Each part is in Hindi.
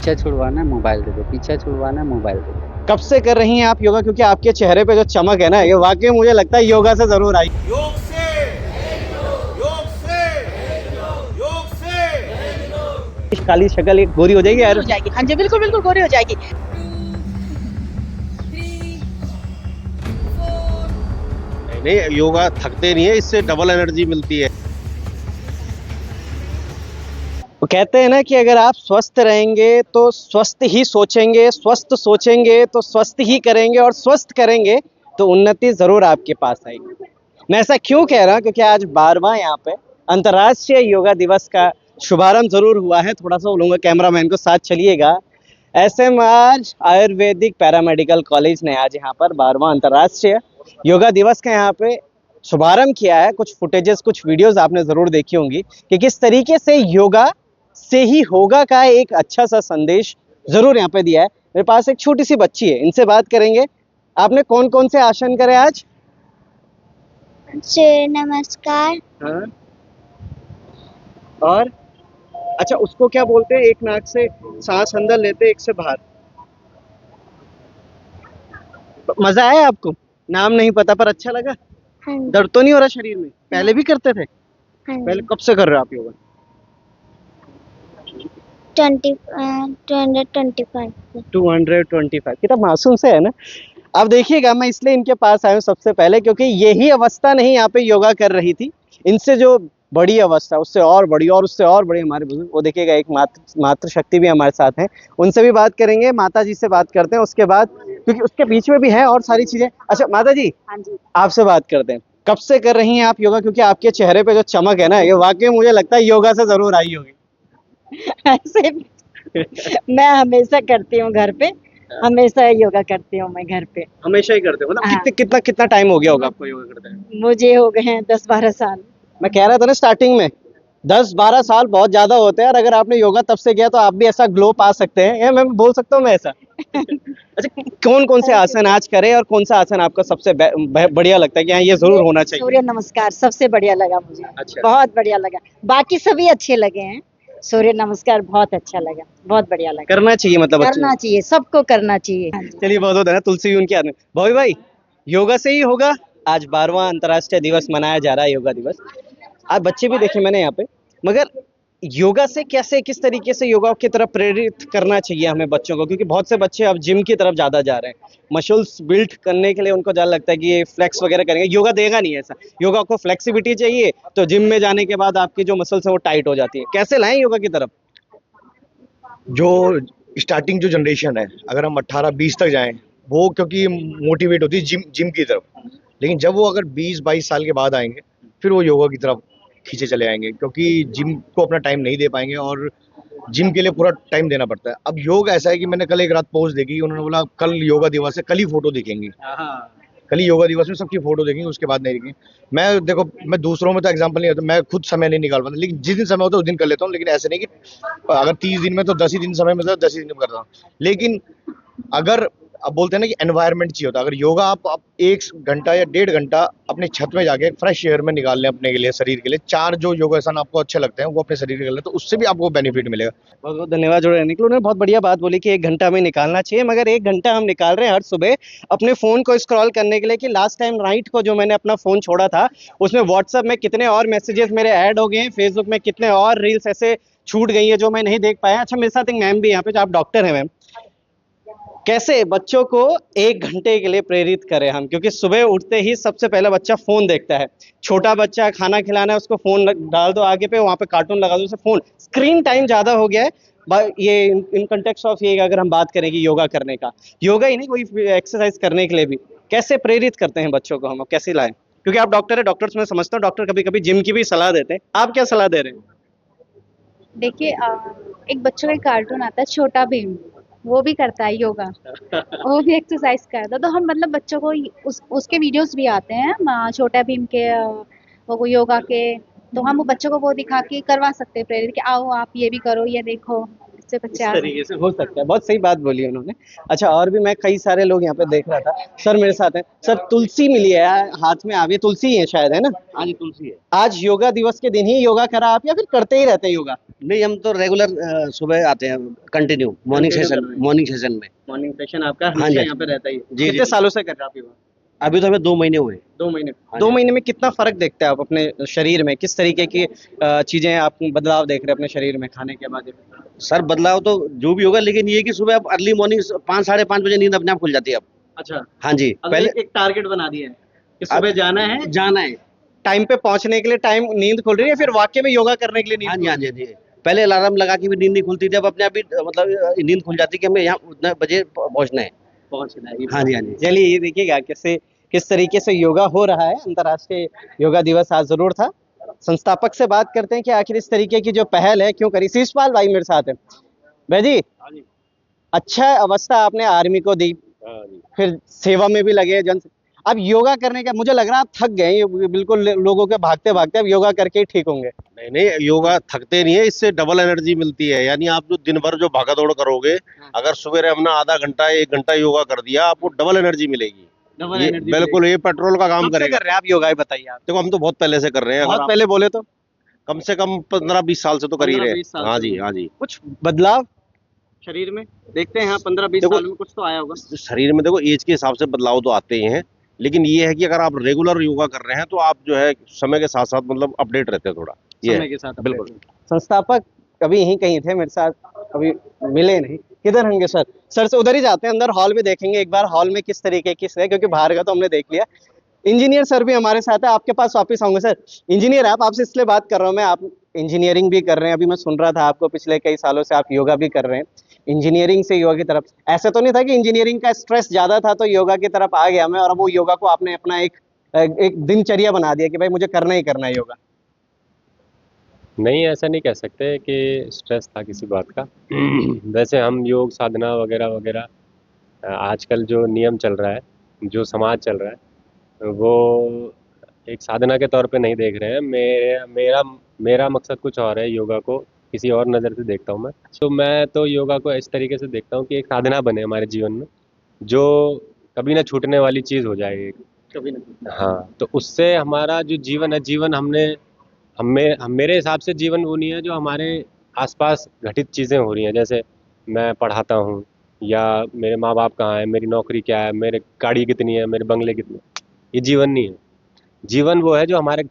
पीछा छुड़वाना है मोबाइल दे दो, पीछा छुड़वाना है मोबाइल दे दो। कब से कर रही हैं आप योगा? क्योंकि आपके चेहरे पे जो चमक है ना, ये वाकई मुझे लगता है योगा से जरूर आई। योग से योग से योग से काली शक्ल एक गोरी हो जाएगी यार। हो जाएगी। हाँ जी, बिल्कुल बिल्कुल गोरी हो जाएगी। नहीं, योगा थकते नहीं है, इससे डबल एनर्जी मिलती है। वो कहते हैं ना कि अगर आप स्वस्थ रहेंगे तो स्वस्थ ही सोचेंगे, स्वस्थ सोचेंगे तो स्वस्थ ही करेंगे, और स्वस्थ करेंगे तो उन्नति जरूर आपके पास आएगी। मैं ऐसा क्यों कह रहा हूँ? क्योंकि आज 12वां यहाँ पे अंतर्राष्ट्रीय योगा दिवस का शुभारंभ जरूर हुआ है। थोड़ा सा बोलूंगा कैमरामैन को साथ चलिएगा। एसएमआर आयुर्वेदिक पैरामेडिकल कॉलेज ने आज यहाँ पर 12वां अंतर्राष्ट्रीय योगा दिवस का यहाँ पे शुभारंभ किया है। कुछ फुटेजेस, कुछ वीडियोस आपने जरूर देखी होंगी कि किस तरीके से योगा से ही होगा का एक अच्छा सा संदेश जरूर यहाँ पे दिया है। मेरे पास एक छोटी सी बच्ची है, इनसे बात करेंगे। आपने कौन कौन से आसन करे आज? सूर्य नमस्कार, हाँ। और अच्छा, उसको क्या बोलते हैं? एक नाक से सांस अंदर लेते, एक से बाहर। मजा आया आपको? नाम नहीं पता पर अच्छा लगा? हाँ जी, दर्द तो नहीं हो रहा शरीर में? पहले भी करते थे? हाँ पहले जी, कब से कर रहे हो आप योगा? 225 से। 225। कितना मासूम से है ना। अब देखिएगा, मैं इसलिए इनके पास आया हूँ सबसे पहले क्योंकि यही अवस्था नहीं यहाँ पे योगा कर रही थी। इनसे जो बड़ी अवस्था, उससे और बड़ी और उससे और बड़ी हमारे बुजुर्ग, वो देखिएगा एक मातृ शक्ति भी हमारे साथ हैं। उनसे भी बात करेंगे, माता जी से बात करते हैं उसके बाद, क्योंकि उसके बीच में भी है और सारी चीजें। अच्छा माता जी, हाँ जी। आपसे बात करते हैं। कब से कर रही हैं आप योगा? क्योंकि आपके चेहरे पे जो चमक है ना, ये वाकई मुझे लगता है योगा से जरूर आई होगी। ऐसे मैं हमेशा करती हूँ घर पे, हमेशा योगा करती हूँ मैं घर पे। हमेशा ही करते हो? मतलब हाँ। कितना कितना टाइम हो गया होगा आपको योगा करते हैं? मुझे हो गए हैं 10-12 साल। मैं कह रहा था ना स्टार्टिंग में, 10-12 साल बहुत ज्यादा होते हैं, और अगर आपने योगा तब से किया तो आप भी ऐसा ग्लो पा सकते हैं। ये मैं बोल सकता हूँ मैं ऐसा। अच्छा, कौन कौन से आसन आज करें और कौन सा आसन आपका सबसे बढ़िया लगता है कि हाँ ये जरूर होना चाहिए? सूर्य नमस्कार सबसे बढ़िया लगा मुझे। अच्छा। बहुत बढ़िया लगा। बाकी सभी अच्छे लगे हैं, सूर्य नमस्कार बहुत अच्छा लगा, बहुत बढ़िया लगा। करना चाहिए, मतलब बच्चों करना को। चाहिए, सबको करना चाहिए। हाँ जी। चलिए, बहुत बहुत है ना, तुलसी भी उनके हाथ में। भाई भाई, योगा से ही होगा। आज 12वां अंतर्राष्ट्रीय दिवस मनाया जा रहा है, योगा दिवस। आज बच्चे भी देखे मैंने यहाँ पे, मगर योगा से कैसे, किस तरीके से योगा की तरफ प्रेरित करना चाहिए हमें बच्चों को? क्योंकि बहुत से बच्चे अब जिम की तरफ ज्यादा जा रहे हैं, मसल्स बिल्ड करने के लिए। उनको ज्यादा लगता है कि ये फ्लेक्स वगैरह करेंगे, योगा देगा नहीं ऐसा। योगा को फ्लेक्सिबिलिटी चाहिए, तो जिम में जाने के बाद आपकी जो मसल्स है वो टाइट हो जाती है। कैसे लाएं योगा की तरफ? जो स्टार्टिंग जो जनरेशन है, अगर हम 18-20 तक जाएं, वो क्योंकि मोटिवेट होती है जिम जिम की तरफ। लेकिन जब वो अगर 20-22 साल के बाद आएंगे, फिर वो योगा की तरफ खींचे चले आएंगे, क्योंकि जिम को अपना टाइम नहीं दे पाएंगे, और जिम के लिए पूरा टाइम देना पड़ता है। अब योग ऐसा है कि मैंने कल एक रात पोस्ट देखी, उन्होंने बोला कल योगा दिवस है, कल ही फोटो दिखेंगी, कल ही योगा दिवस में सबकी फोटो देखेंगे, उसके बाद नहीं देखेंगे। मैं देखो, मैं दूसरों में तो एग्जांपल नहीं होता, मैं खुद समय नहीं निकाल पाता, लेकिन जिस दिन समय होता है उस दिन कर लेता हूँ। लेकिन ऐसे नहीं कि अगर 30 दिन में तो 10 ही दिन समय में, तो 10 ही दिन में करता हूँ। लेकिन अगर, अब बोलते हैं ना कि एनवायरनमेंट चाहिए होता है, अगर योगा आप 1 घंटा या 1.5 घंटा अपने छत में जाके फ्रेश एयर में निकाल लें अपने के लिए, शरीर के लिए, 4 जो योगासन आपको अच्छे लगते हैं वो अपने शरीर के लिए, तो उससे भी आपको बेनिफिट मिलेगा। बहुत बहुत धन्यवाद जुड़े रहने के लिए। उन्होंने बहुत बढ़िया बात बोली कि 1 घंटा हमें निकालना चाहिए, मगर 1 घंटा हम निकाल रहे हैं हर सुबह अपने फोन को स्क्रॉल करने के लिए। कि लास्ट टाइम नाइट को जो मैंने अपना फोन छोड़ा था, उसमें व्हाट्सएप में कितने और मैसेजेस मेरे ऐड हो गए हैं, फेसबुक में कितने और रील्स ऐसे छूट गई है जो मैं नहीं देख पाया। अच्छा, मेरे साथ एक मैम भी यहाँ पे, जो आप डॉक्टर हैं मैम, कैसे बच्चों को 1 घंटे के लिए प्रेरित करें हम? क्योंकि सुबह उठते ही सबसे पहले बच्चा फोन देखता है। छोटा बच्चा, खाना खिलाना है उसको, फोन डाल दो आगे पे, वहां पे कार्टून लगा दो, उसे फोन, स्क्रीन टाइम ज्यादा हो गया है। ये इन कंटेक्स्ट ऑफ ये, अगर हम बात करें कि योगा करने का, योगा ही नहीं, कोई एक्सरसाइज करने के लिए भी कैसे प्रेरित करते हैं बच्चों को हम, कैसे लाएं? क्योंकि आप डॉक्टर है, डॉक्टर्स मैं समझता हूँ डॉक्टर कभी कभी जिम की भी सलाह देते हैं, आप क्या सलाह दे रहे हैं? देखिए एक बच्चों का कार्टून आता है छोटा भीम, वो भी करता है योगा, वो भी एक्सरसाइज करता है। तो हम मतलब बच्चों को उसके वीडियोस भी आते हैं छोटा भीम के, वो योगा के। तो हम वो बच्चों को वो दिखा के करवा सकते हैं प्रेरित कि आओ आप ये भी करो, ये देखो, से बच्चे इस आ तरीके से हो सकता है, बहुत सही बात बोली उन्होंने। अच्छा, और भी मैं कई सारे लोग यहाँ पे देख रहा था। सर मेरे साथ हैं। सर तुलसी मिली है हाथ में, आप ये तुलसी है शायद, है ना? हाँ जी, तुलसी है। आज योगा दिवस के दिन ही योगा करा आप या फिर करते ही रहते हैं योगा? नहीं, हम तो रेगुलर सुबह आते हैं, कंटिन्यू मॉर्निंग Continue सेशन कर रहे हैं। मॉर्निंग सेशन में। मॉर्निंग सेशन आपका हाँ हमेशा जी। यहाँ पे रहता ही है। जी, कितने जी। सालों से कर रहे हैं आप योगा? अभी तो हमें 2 महीने हुए। 2 महीने। हाँ 2 जी। महीने में कितना फर्क देखते हैं आप अपने शरीर में? किस तरीके की चीजें आप बदलाव देख रहे हैं अपने शरीर में खाने के बाद? सर बदलाव तो जो भी होगा, लेकिन ये है कि सुबह अब अर्ली मॉर्निंग 5 साढ़े 5 बजे नींद अपने आप खुल जाती है अब। अच्छा, हाँ जी, अब पहले एक टारगेट बना दिया है कि सुबह जाना है, जाना है। टाइम पे पहुंचने के लिए टाइम नींद खुल रही है, फिर वाकई में योगा करने के लिए नींद हाँ जी, खुल हाँ रही जी, हाँ जी। पहले अलार्म लगा के भी नींद नहीं खुलती थी, अब अपने आप ही मतलब नींद खुल जाती है कि हमें यहाँ उतने बजे पहुँचना है। पहुंचना है। हाँ जी, हाँ जी। चलिए ये देखिएगा किस तरीके से योगा हो रहा है। अंतर्राष्ट्रीय योगा दिवस आज जरूर था। संस्थापक से बात करते हैं कि आखिर इस तरीके की जो पहल है क्यों करी। शीशपाल भाई मेरे साथ है। भाई जी, अच्छा अवस्था आपने आर्मी को दी, फिर सेवा में भी लगे अब योगा करने का मुझे लग रहा है आप थक गए, ये बिल्कुल लोगों के भागते भागते अब योगा करके ही ठीक होंगे। नहीं नहीं, योगा थकते नहीं है, इससे डबल एनर्जी मिलती है। यानी आप जो दिन भर जो भागा दौड़ करोगे, अगर सुबह अपना आधा घंटा 1 घंटा योगा कर दिया, आपको डबल एनर्जी मिलेगी। डबल ये एनर्जी बिल्कुल ये पेट्रोल का काम कब से करेगा। कर रहे हैं आप योगा? ये बताइए आप। देखो हम तो बहुत पहले से कर रहे हैं, अगर बहुत आप पहले बोले तो कम से कम 15-20 साल से तो कर ही रहे 15-20 साल हैं। हाँ से। जी, हाँ जी। कुछ बदलाव शरीर में देखते हैं? हाँ, 15-20 देखो- साल में कुछ तो आया होगा। शरीर में देखो एज के हिसाब से बदलाव तो आते ही हैं, लेकिन ये है कि अगर आप रेगुलर योगा कर रहे हैं तो आप जो है समय के साथ साथ मतलब अपडेट रहते हैं थोड़ा। ये समय है। के साथ बिल्कुल। संस्थापक कभी यहीं कहीं थे मेरे साथ, अभी मिले नहीं। किधर होंगे सर? सर से उधर ही जाते हैं, अंदर हॉल में देखेंगे एक बार हॉल में किस तरीके की है, क्योंकि बाहर का तो हमने देख लिया। इंजीनियर सर भी हमारे साथ है, आपके पास वापस आऊंगे। सर इंजीनियर आप, आपसे इसलिए बात कर रहा हूँ मैं, आप इंजीनियरिंग भी कर रहे हैं, अभी मैं सुन रहा था आपको पिछले कई सालों से आप योगा भी कर रहे हैं। इंजीनियरिंग से योगा की तरफ, ऐसा तो नहीं था कि इंजीनियरिंग का स्ट्रेस ज्यादा था तो योगा की तरफ आ गया मैं, और अब वो योगा को आपने अपना एक दिनचर्या बना दिया कि भाई मुझे करना ही करना है योगा? नहीं, ऐसा नहीं कह सकते कि स्ट्रेस था किसी बात का। वैसे हम योग साधना वगैरह वगैरह आजकल जो नियम चल रहा है, जो समाज चल रहा है, वो एक साधना के तौर पे नहीं देख रहे हैं। मेरा मेरा मकसद कुछ और है, योगा को किसी और नज़र से देखता हूँ मैं। तो मैं तो योगा को इस तरीके से देखता हूँ कि एक साधना बने हमारे जीवन में, जो कभी ना छूटने वाली चीज़ हो जाए एक। कभी नहीं। हाँ, तो उससे हमारा जो जीवन है, जीवन मेरे हिसाब से जीवन वो नहीं है जो हमारे आसपास घटित चीज़ें हो रही हैं। जैसे मैं पढ़ाता हूँ, या मेरे माँ बाप कहाँ हैं, मेरी नौकरी क्या है, मेरे गाड़ी कितनी है, मेरे बंगले कितने, ये जीवन नहीं है। जीवन वो है जो हमारे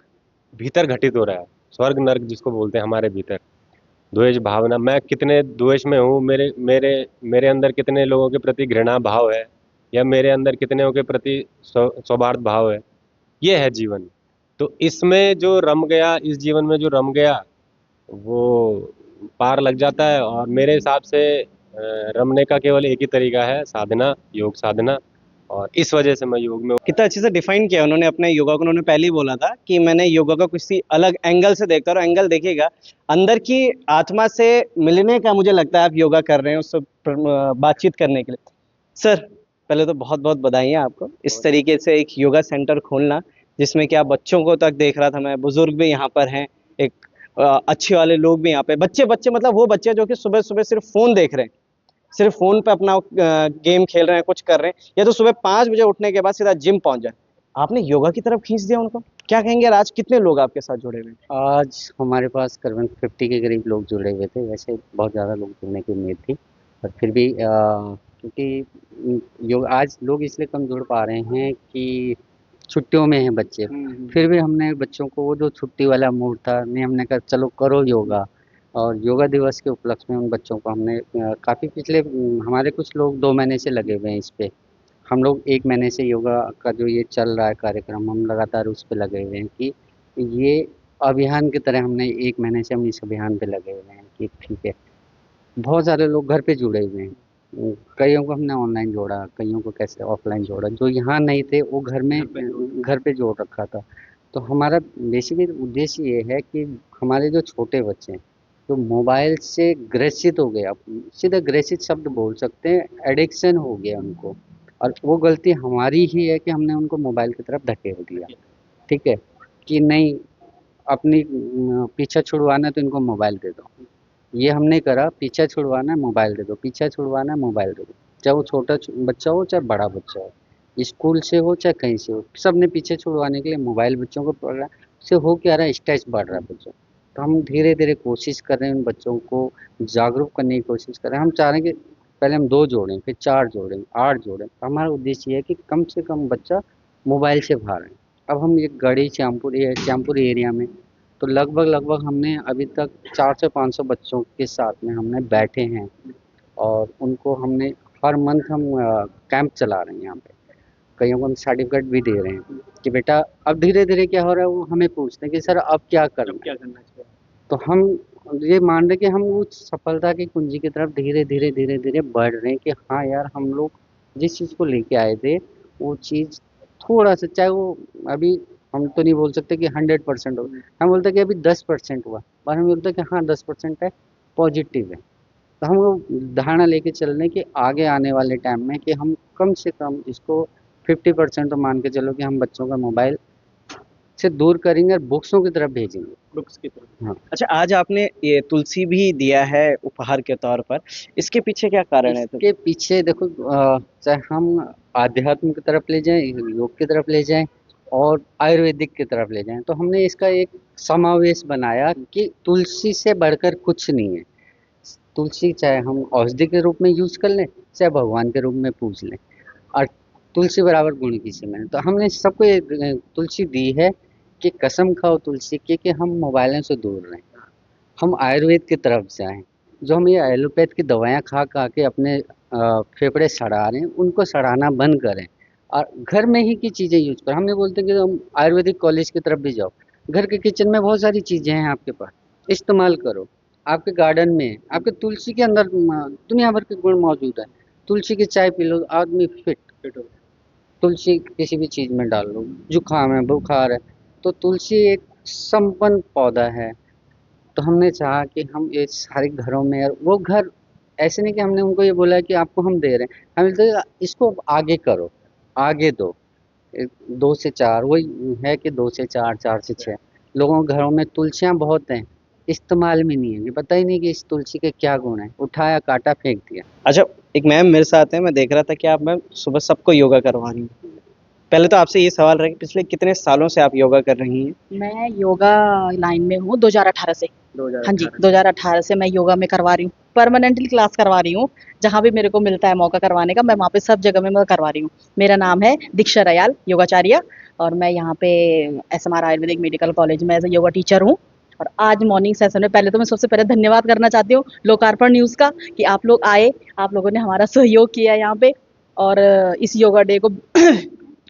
भीतर घटित हो रहा है, स्वर्ग नर्क जिसको बोलते हैं हमारे भीतर। द्वेष भावना, मैं कितने द्वेष में हूँ, मेरे मेरे मेरे अंदर कितने लोगों के प्रति घृणा भाव है, या मेरे अंदर कितने के प्रति सौहार्द भाव है, ये है जीवन। तो इसमें जो रम गया, इस जीवन में जो रम गया, वो पार लग जाता है। और मेरे हिसाब से रमने का केवल एक ही तरीका है, साधना, योग साधना। और इस वजह से मैं योग में। कितना अच्छे से डिफाइन किया उन्होंने अपने योगा को। उन्होंने पहले ही बोला था कि मैंने योगा को किसी अलग एंगल से देखता हूँ। एंगल देखिएगा, अंदर की आत्मा से मिलने का मुझे लगता है आप योगा कर रहे हैं, उससे बातचीत करने के लिए। सर पहले तो बहुत बहुत बधाइयाँ आपको, इस तरीके से एक योगा सेंटर खोलना जिसमें कि आप बच्चों को तक देख रहा था मैं, बुजुर्ग भी यहाँ पर हैं, एक अच्छे वाले लोग भी यहाँ पे, बच्चे मतलब वो बच्चे जो कि सुबह सुबह सिर्फ फोन देख रहे हैं, सिर्फ फोन पे अपना गेम खेल रहे हैं, कुछ कर रहे हैं, या तो सुबह 5 बजे उठने के बाद सीधा जिम पहुंच जाए। आपने योगा की तरफ खींच दिया उनको। क्या कहेंगे? आज कितने लोग आपके साथ जुड़े हुए हैं? आज हमारे पास करीबन 50 के करीब लोग जुड़े हुए थे। वैसे बहुत ज़्यादा लोग जुड़ने की उम्मीद थी, पर फिर भी क्योंकि योग आज लोग इसलिए कम जुड़ पा रहे हैं कि छुट्टियों में हैं बच्चे। फिर भी हमने बच्चों को, वो जो छुट्टी वाला मूड था, नहीं हमने कहा चलो करो योगा। और योगा दिवस के उपलक्ष्य में उन बच्चों को हमने काफ़ी पिछले हमारे कुछ लोग 2 महीने से लगे हुए हैं इस पे। हम लोग 1 महीने से योगा का जो ये चल रहा है कार्यक्रम, हम लगातार उस पे लगे हुए हैं कि ये अभियान की तरह हमने 1 महीने से हम इस अभियान पे लगे हुए हैं कि ठीक है। बहुत सारे लोग घर पे जुड़े हुए हैं, कईयों को हमने ऑनलाइन जोड़ा, कईयों को कैसे ऑफलाइन जोड़ा, जो यहाँ नहीं थे वो घर पे जोड़ रखा था। तो हमारा बेसिकली उद्देश्य ये है कि हमारे जो छोटे बच्चे हैं जो मोबाइल से ग्रसित हो गए, आप सीधा ग्रसित शब्द बोल सकते हैं, एडिक्शन हो गया उनको, और वो गलती हमारी ही है कि हमने उनको मोबाइल की तरफ धकेल दिया। ठीक है कि नहीं, अपनी पीछा छुड़वाना तो इनको मोबाइल दे दो, ये हमने करा, पीछा छुड़वाना है मोबाइल दे दो, पीछा छुड़वाना है मोबाइल दे दो। चाहे वो छोटा बच्चा हो चाहे बड़ा बच्चा हो, स्कूल से हो चाहे कहीं से हो, सब ने पीछे छुड़वाने के लिए मोबाइल बच्चों को पड़ रहा है। उससे हो क्या रहा है, स्ट्रेस बढ़ रहा है बच्चों। तो हम धीरे धीरे कोशिश कर रहे हैं उन बच्चों को जागरूक करने की कोशिश कर रहे हैं। हम चाह रहे हैं कि पहले हम 2 जोड़ें, फिर 4 जोड़ें, 8 जोड़ें। तो हमारा उद्देश्य ये है कि कम से कम बच्चा मोबाइल से बाहर है। अब हम ये गढ़ी श्यामपुर एरिया में तो लगभग हमने अभी तक 400 से 500 बच्चों के साथ में हमने बैठे हैं, और उनको हमने हर मंथ हम कैंप चला रहे हैं यहाँ पे। कईयों को हम सर्टिफिकेट भी दे रहे हैं कि बेटा अब धीरे धीरे क्या हो रहा है, वो हमें पूछते हैं कि सर अब क्या करना है। तो हम ये मान रहे कि हम वो सफलता की कुंजी की तरफ धीरे धीरे बढ़ रहे हैं कि हाँ यार, हम लोग जिस चीज़ को लेके आए थे वो चीज़ थोड़ा सा, चाहे वो अभी हम तो नहीं बोल सकते कि 100% हो, हम बोलते कि अभी 10% हुआ, पर हम बोलते कि हाँ 10% है, पॉजिटिव है। तो हम वो धारणा लेके चल रहे हैं कि आगे आने वाले टाइम में कि हम कम से कम इसको 50% तो मान के चलो कि हम बच्चों का मोबाइल से दूर करेंगे और बुक्सों की तरफ भेजेंगे। बुक्स की तरफ। हाँ। अच्छा, आज आपने ये तुलसी भी दिया है उपहार के तौर पर, इसके पीछे क्या कारण है? इसके पीछे देखो, चाहे हम आध्यात्म की तरफ ले जाएं, योग की तरफ ले जाएं और आयुर्वेदिक की तरफ ले जाएं, तो हमने इसका एक समावेश बनाया कि तुलसी से बढ़कर कुछ नहीं है। तुलसी चाहे हम औषधि के रूप में यूज कर लें, चाहे भगवान के रूप में पूज लें, और तुलसी बराबर गुण की सिमरन। तो हमने सबको ये तुलसी दी है कि कसम खाओ तुलसी की कि हम मोबाइलों से दूर रहें, हम आयुर्वेद की तरफ जाएं। जो हम ये एलोपैथ की दवाइयाँ खा खा के अपने फेफड़े सड़ा रहे हैं, उनको सड़ाना बंद करें और घर में ही की चीज़ें यूज करें। हम ये बोलते हैं कि हम आयुर्वेदिक कॉलेज की तरफ भी जाओ, घर के किचन में बहुत सारी चीज़ें हैं आपके पास, इस्तेमाल करो। आपके गार्डन में, आपके तुलसी के अंदर दुनिया भर के गुण मौजूद है। तुलसी की चाय पी लो, आदमी फिट हो। तुलसी किसी भी चीज़ में डाल लो, जुकाम है, बुखार है, तो तुलसी एक संपन्न पौधा है। तो हमने चाहा कि हम ये सारे घरों में, और वो घर ऐसे नहीं कि हमने उनको ये बोला है कि आपको हम दे रहे हैं, हम बोलते हैं इसको आगे करो, आगे दो। 2 से 4 वही है कि 2 से 4, 4 से 6 लोगों के घरों में तुलसियाँ बहुत हैं, इस्तेमाल में नहीं है, ये पता ही नहीं कि इस तुलसी के क्या गुण है, उठाया काटा फेंक दिया। अच्छा, एक मैम मेरे साथ है, मैं देख रहा था कि आप मैम सुबह सबको योगा करवा रही हैं। पहले तो आपसे ये सवाल रहा कि पिछले कितने सालों से आप योगा कर रही हैं? मैं योगा लाइन में हूँ 2018 से। हाँ जी, 2018 से मैं योगा में करवा रही हूँ, परमानेंटली क्लास करवा रही हूँ। जहाँ भी मेरे को मिलता है मौका करवाने का, मैं वहाँ पे सब जगह में मैं करवा रही हूँ। मेरा नाम है दीक्षा रयाल योगाचार्य, और मैं यहाँ पे SMR आयुर्वेदिक मेडिकल कॉलेज में एज ए योगा टीचर हूँ। और आज मॉर्निंग सेशन में पहले तो मैं सबसे पहले धन्यवाद करना चाहती हूँ लोकार्पण न्यूज़ का कि आप लोग आए, आप लोगों ने हमारा सहयोग किया यहाँ पे, और इस योगा डे को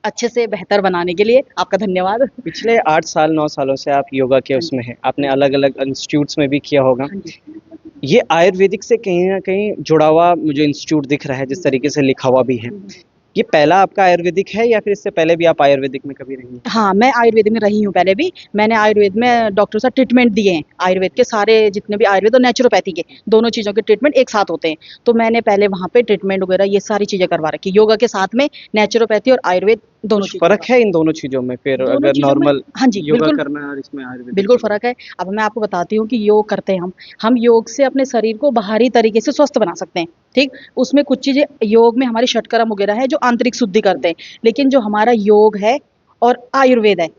अच्छे से बेहतर बनाने के लिए आपका धन्यवाद। पिछले 8 साल 9 सालों से आप योगा के उसमें हैं, आपने अलग अलग इंस्टीट्यूट्स में भी किया होगा। ये आयुर्वेदिक से कहीं ना कहीं जुड़ा हुआ मुझे इंस्टीट्यूट दिख रहा है, जिस तरीके से लिखा हुआ भी है। ये पहला आपका आयुर्वेदिक है या फिर इससे पहले भी आप आयुर्वेदिक में कभी रही हैं? हाँ, मैं आयुर्वेद में रही हूँ पहले भी। मैंने आयुर्वेद में डॉक्टर से ट्रीटमेंट दिए हैं, आयुर्वेद के सारे जितने भी आयुर्वेद और नेचुरोपैथी के दोनों चीज़ों के ट्रीटमेंट एक साथ होते हैं। तो मैंने पहले वहाँ पे ट्रीटमेंट वगैरह ये सारी चीज़ें करवा रखी, योगा के साथ में नेचुरोपैथी और आयुर्वेद दोनों कुछ चीज़ों फर्क है इन दोनों चीजों में फिर, दोनों अगर चीज़ों में? नॉर्मल हाँ जी, योगा बिल्कुल करना है और इसमें आयुर्वेदिक? बिल्कुल फ़र्क है। अब मैं आपको बताती हूँ कि योग करते हैं हम योग से अपने शरीर को बाहरी तरीके से स्वस्थ बना सकते हैं, ठीक? उसमें कुछ चीज़ें योग में हमारी षटकर्म वगैरह है जो आंतरिक शुद्धि करते हैं, लेकिन जो हमारा योग है और आयुर्वेद है,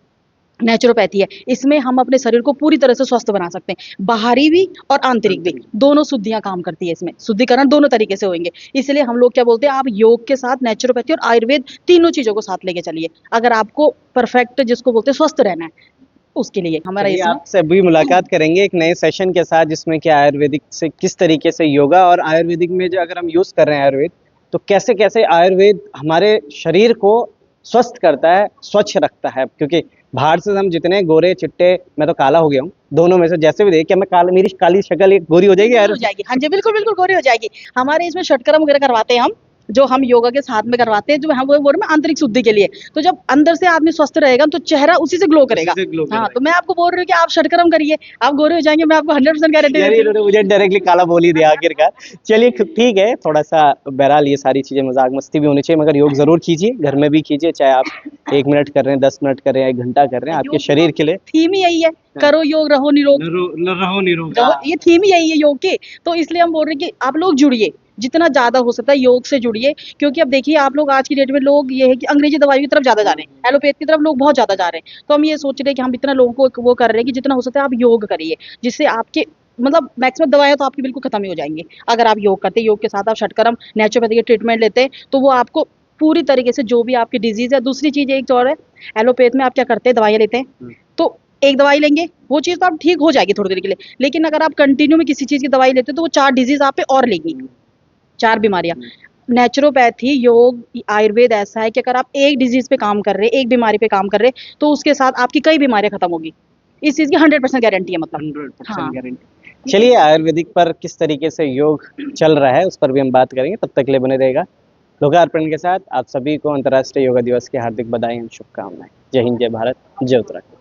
नेचुरोपैथी है, इसमें हम अपने शरीर को पूरी तरह से स्वस्थ बना सकते हैं, बाहरी भी और आंतरिक भी, दोनों शुद्धियाँ काम करती है इसमें, शुद्धिकरण दोनों तरीके से होंगे। इसलिए हम लोग क्या बोलते हैं, आप योग के साथ नेचुरोपैथी और आयुर्वेद तीनों चीज़ों को साथ लेके चलिए, अगर आपको परफेक्ट जिसको बोलते हैं स्वस्थ रहना है, उसके लिए हमारा चलिए, इसमें आपसे अभी मुलाकात करेंगे एक नए सेशन के साथ, जिसमें कि आयुर्वेदिक से किस तरीके से योगा, और आयुर्वेदिक में जो अगर हम यूज़ कर रहे हैं आयुर्वेद, तो कैसे कैसे आयुर्वेद हमारे शरीर को स्वस्थ करता है, स्वच्छ रखता है। क्योंकि बाहर से हम जितने गोरे चिट्टे, मैं तो काला हो गया हूँ, दोनों में से जैसे भी देखिए, मैं काला, मेरी काली शक्ल एक गोरी हो जाएगी हो जाएगी। हाँ जी, बिल्कुल बिल्कुल गोरी हो जाएगी। हमारे इसमें षटकर्म वगैरह करवाते हैं हम, जो हम योगा के साथ में करवाते हैं, जो हम वो बोल रहे हैं आंतरिक शुद्धि के लिए। तो जब अंदर से आदमी स्वस्थ रहेगा तो चेहरा उसी से ग्लो करेगा। उसी से glow हाँ, करेगा। तो मैं आपको बोल रही हूँ कि आप षटकर्म करिए, आप गोरे हो जाएंगे, मैं आपको 100% गारंटी यार देती हूँ। इन्होंने मुझे डायरेक्टली काला बोल ही दिया आखिरकार। चलिए ठीक है, थोड़ा सा बहरहाल ये सारी चीजें मजाक मस्ती भी होनी चाहिए, मगर योग जरूर कीजिए, घर में भी कीजिए, चाहे आप 1 मिनट कर रहे हैं, 10 मिनट कर रहे हैं, 1 घंटा कर रहे हैं, आपके योग की शरीर तो के लिए थीम ही यही है, करो योग रहो निरोग। रहो निरोग। ये थीम ही यही है योग की। तो इसलिए हम बोल रहे हैं कि आप लोग जुड़िए, जितना ज्यादा हो सकता है योग से जुड़िए। क्योंकि अब देखिए आप लोग आज की डेट में लोग ये है कि अंग्रेजी दवाई की तरफ ज्यादा जा रहे हैं, एलोपैथ की तरफ लोग बहुत ज्यादा जा रहे हैं। तो हम ये सोच रहे हैं कि हम इतना लोगों को वो कर रहे हैं कि जितना हो सकता है आप योग करिए, जिससे आपके मतलब मैक्सिमम दवाएं तो आपकी बिल्कुल खत्म ही हो जाएंगी अगर आप योग करते हैं। योग के साथ आप षटकर्म नेचुरोपैथी के ट्रीटमेंट लेते हैं तो वो आपको पूरी तरीके से जो भी आपकी डिजीज है। दूसरी चीज एक और है, एलोपैथ में आप क्या करते हैं, दवाइयाँ लेते हैं तो एक दवाई लेंगे वो चीज तो आप ठीक हो जाएगी थोड़ी देर के लिए, लेकिन अगर आप कंटिन्यू में किसी चीज की दवाई लेते हो तो वो 4 डिजीज आप पे और लेगी, 4 बीमारियां। नेचुरोपैथी योग आयुर्वेद ऐसा है कि अगर आप एक डिजीज पे काम कर रहे हैं, एक बीमारी पे काम कर रहे हैं तो उसके साथ आपकी कई बीमारियां खत्म होगी। इस चीज की 100% गारंटी है, मतलब 100% हाँ। गारंटी। चलिए आयुर्वेदिक पर किस तरीके से योग चल रहा है उस पर भी हम बात करेंगे, तब तक के लिए बने रहेगा। लोकार्पण के साथ आप सभी को अंतर्राष्ट्रीय योगा दिवस की हार्दिक बधाई एवं शुभकामनाएं। जय हिंद, जय भारत, जय उत्तराखंड।